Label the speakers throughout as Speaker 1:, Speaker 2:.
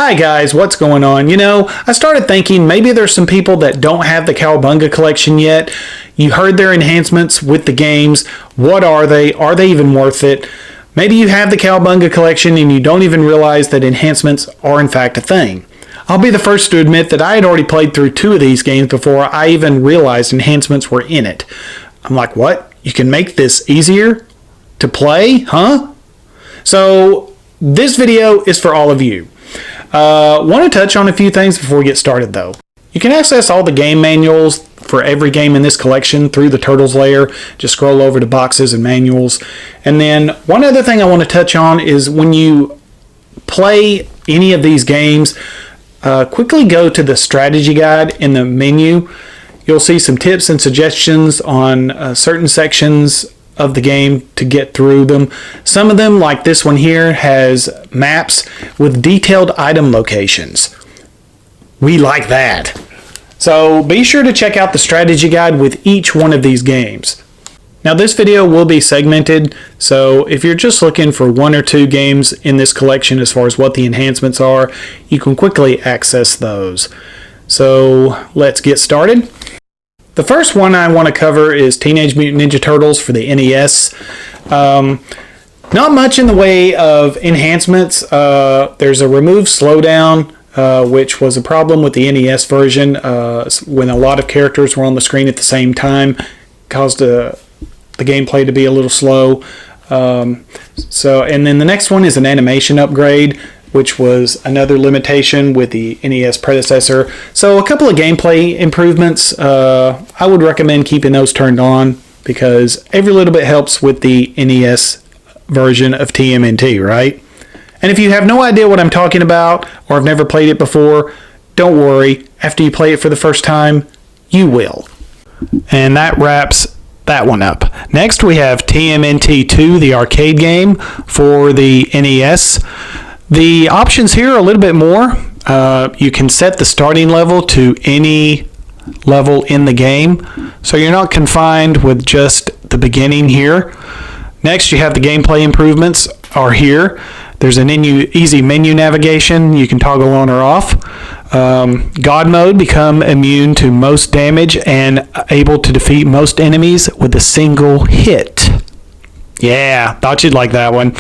Speaker 1: Hi guys, what's going on? I started thinking maybe there's some people that don't have the Cowabunga collection yet. You heard their enhancements with the games. What are they? Are they even worth it? Maybe you have the Cowabunga collection and you don't even realize that enhancements are in fact a thing. I'll be the first to admit that I had already played through 2 of these games before I even realized enhancements were in it. I'm like, what? You can make this easier to play? Huh? So this video is for all of you. Want to touch on a few things before we get started though. You can access all the game manuals for every game in this collection through the Turtles layer. Just scroll over to boxes and manuals. And then one other thing I want to touch on is when you play any of these games, quickly go to the strategy guide in the menu. You'll see some tips and suggestions on certain sections of the game to get through them. Some of them, like this one here, has maps with detailed item locations. We like that. So be sure to check out the strategy guide with each one of these games. Now this video will be segmented, so if you're just looking for 1 or 2 games in this collection as far as what the enhancements are, you can quickly access those. So let's get started. The first one I want to cover is Teenage Mutant Ninja Turtles for the NES. Not much in the way of enhancements. There's a remove slowdown, which was a problem with the NES version when a lot of characters were on the screen at the same time. Caused the gameplay to be a little slow. And then the next one is an animation upgrade, which was another limitation with the NES predecessor. So a couple of gameplay improvements. I would recommend keeping those turned on because every little bit helps with the NES version of TMNT, right? And if you have no idea what I'm talking about or have never played it before, don't worry. After you play it for the first time, you will. And that wraps that one up. Next we have TMNT 2, the arcade game for the NES. The options here are a little bit more. You can set the starting level to any level in the game, so you're not confined with just the beginning here. Next, you have the gameplay improvements are here. There's an easy menu navigation. You can toggle on or off. God mode, become immune to most damage and able to defeat most enemies with a single hit. Yeah, thought you'd like that one.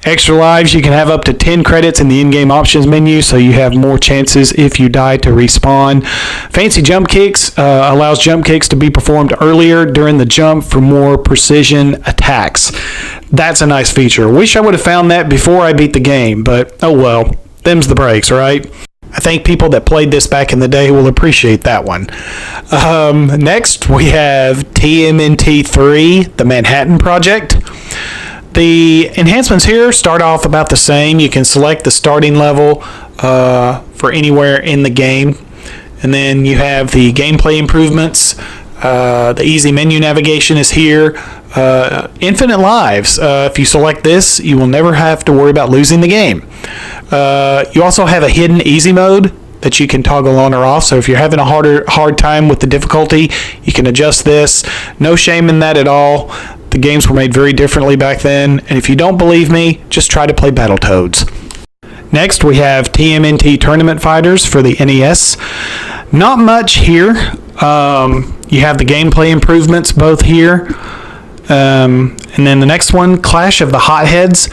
Speaker 1: Extra lives, you can have up to 10 credits in the in-game options menu, so you have more chances if you die to respawn. Fancy jump kicks allows jump kicks to be performed earlier during the jump for more precision attacks. That's a nice feature. Wish I would have found that before I beat the game, but oh well. Them's the breaks, right? I think people that played this back in the day will appreciate that one. Next, we have TMNT 3, the Manhattan Project. The enhancements here start off about the same. You can select the starting level for anywhere in the game. And then you have the gameplay improvements. The easy menu navigation is here. Infinite lives. If you select this, you will never have to worry about losing the game. You also have a hidden easy mode that you can toggle on or off. So if you're having a hard time with the difficulty, you can adjust this. No shame in that at all. The games were made very differently back then. And if you don't believe me, just try to play Battletoads. Next, we have TMNT Tournament Fighters for the NES. Not much here. You have the gameplay improvements both here. And then the next one, Clash of the Hotheads.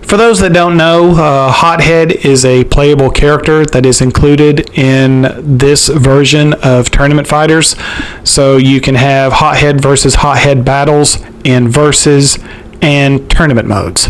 Speaker 1: For those that don't know, Hothead is a playable character that is included in this version of Tournament Fighters. So you can have Hothead versus Hothead battles in Versus and Tournament modes.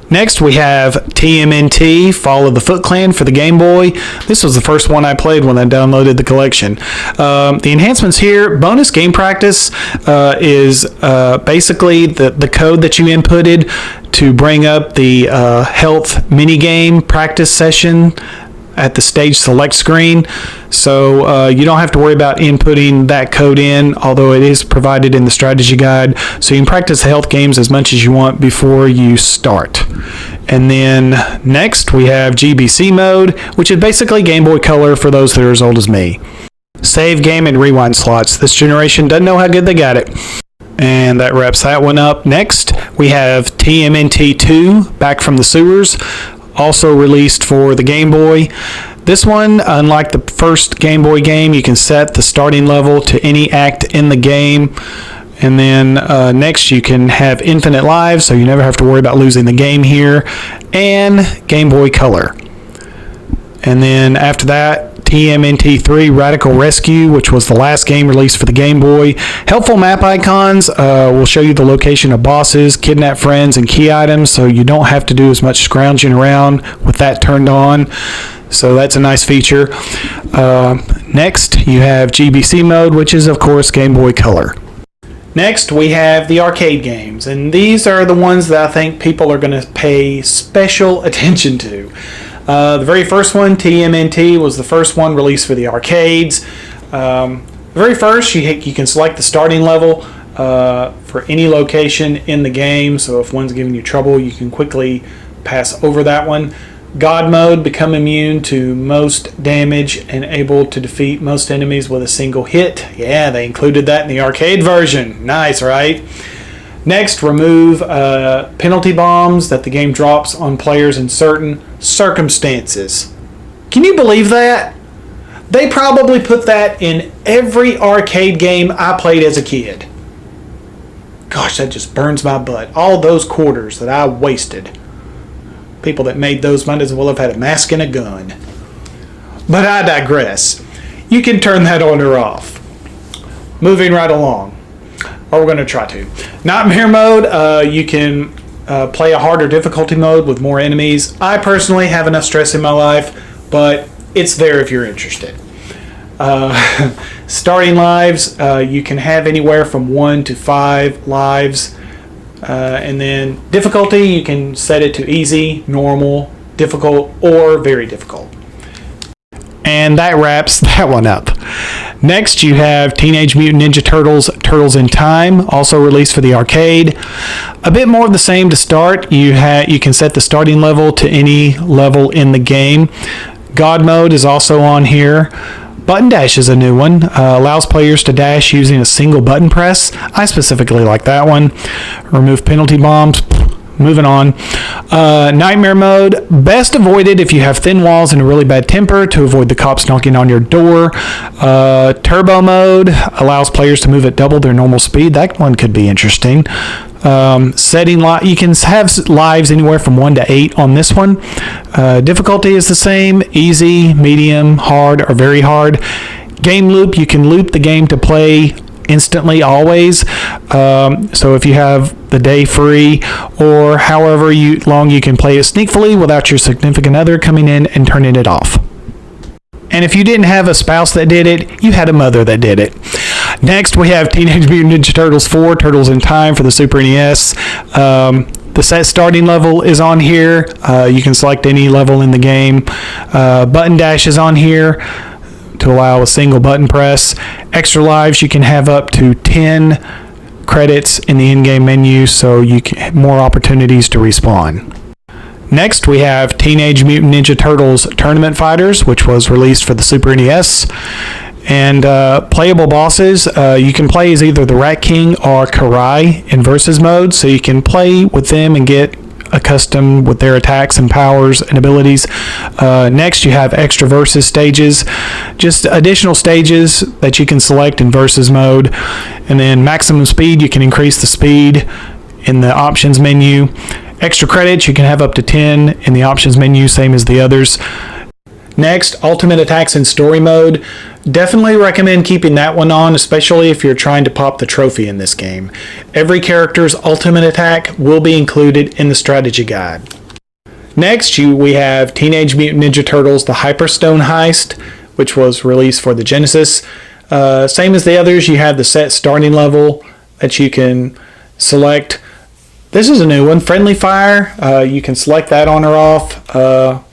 Speaker 1: Next, we have TMNT, Fall of the Foot Clan for the Game Boy. This was the first one I played when I downloaded the collection. The enhancements here, bonus game practice is basically the code that you inputted to bring up the health minigame practice session at the stage select screen. So you don't have to worry about inputting that code in, although it is provided in the strategy guide. So you can practice the health games as much as you want before you start. And then next we have GBC mode, which is basically Game Boy Color for those that are as old as me. Save game and rewind slots. This generation doesn't know how good they got it. And that wraps that one up. Next, we have TMNT 2, Back from the Sewers. also released for the Game Boy. This one, unlike the first Game Boy game, you can set the starting level to any act in the game. And then next you can have infinite lives, so you never have to worry about losing the game here. And Game Boy Color. And then after that, TMNT 3 Radical Rescue, which was the last game released for the Game Boy. Helpful map icons will show you the location of bosses, kidnap friends, and key items, so you don't have to do as much scrounging around with that turned on. So that's a nice feature. Next, you have GBC mode, which is, of course, Game Boy Color. Next, we have the arcade games, and these are the ones that I think people are going to pay special attention to. The very first one, TMNT, was the first one released for the arcades. The very first, you can select the starting level for any location in the game, so if one's giving you trouble, you can quickly pass over that one. God mode, become immune to most damage and able to defeat most enemies with a single hit. Yeah, they included that in the arcade version. Nice, right? Next, remove penalty bombs that the game drops on players in certain circumstances. Can you believe that? They probably put that in every arcade game I played as a kid. Gosh, that just burns my butt. All those quarters that I wasted. People that made those might as well have had a mask and a gun. But I digress. You can turn that on or off. Moving right along. Or we're going to try to. Nightmare mode, you can play a harder difficulty mode with more enemies. I personally have enough stress in my life, but it's there if you're interested. Starting lives, you can have anywhere from 1 to 5 lives. And then difficulty, you can set it to easy, normal, difficult, or very difficult. And that wraps that one up. Next, you have Teenage Mutant Ninja Turtles, Turtles in Time, also released for the arcade. A bit more of the same to start. You can set the starting level to any level in the game. God mode is also on here. Button dash is a new one. Allows players to dash using a single button press. I specifically like that one. Remove penalty bombs. Moving on. Nightmare mode. Best avoided if you have thin walls and a really bad temper to avoid the cops knocking on your door. Turbo mode allows players to move at double their normal speed. That one could be interesting. You can have lives anywhere from 1 to 8 on this one. Difficulty is the same. Easy, medium, hard, or very hard. Game loop. You can loop the game to play instantly always, so if you have the day free or however long you can play it sneakily without your significant other coming in and turning it off. And if you didn't have a spouse that did it, you had a mother that did it. Next, we have Teenage Mutant Ninja Turtles 4, Turtles in Time for the Super NES. The set starting level is on here. You can select any level in the game. Button dash is on here to allow a single button press. Extra lives, you can have up to 10 credits in the in-game menu, so you can have more opportunities to respawn. Next, we have Teenage Mutant Ninja Turtles Tournament Fighters, which was released for the Super NES. And playable bosses, you can play as either the Rat King or Karai in versus mode, so you can play with them and get accustomed with their attacks and powers and abilities. Next, you have extra versus stages, just additional stages that you can select in versus mode. And then maximum speed, you can increase the speed in the options menu. Extra credits, you can have up to 10 in the options menu, same as the others. Next, ultimate attacks in story mode. Definitely recommend keeping that one on, especially if you're trying to pop the trophy in this game. Every character's ultimate attack will be included in the strategy guide. Next, we have Teenage Mutant Ninja Turtles The Hyperstone Heist, which was released for the Genesis. Same as the others, you have the set starting level that you can select. This is a new one, Friendly Fire. You can select that on or off.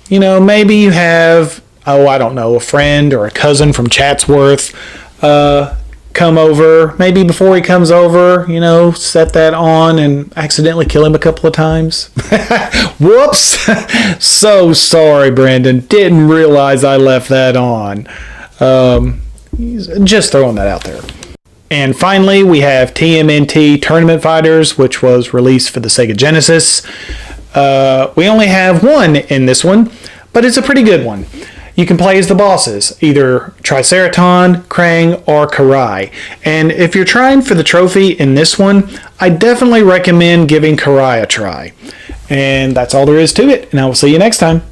Speaker 1: Maybe you have, I don't know, a friend or a cousin from Chatsworth come over. Maybe before he comes over, set that on and accidentally kill him a couple of times. Whoops! So sorry, Brandon. Didn't realize I left that on. Just throwing that out there. And finally, we have TMNT Tournament Fighters, which was released for the Sega Genesis. We only have one in this one, but it's a pretty good one. You can play as the bosses, either Triceraton, Krang, or Karai. And if you're trying for the trophy in this one, I definitely recommend giving Karai a try. And that's all there is to it, and I will see you next time.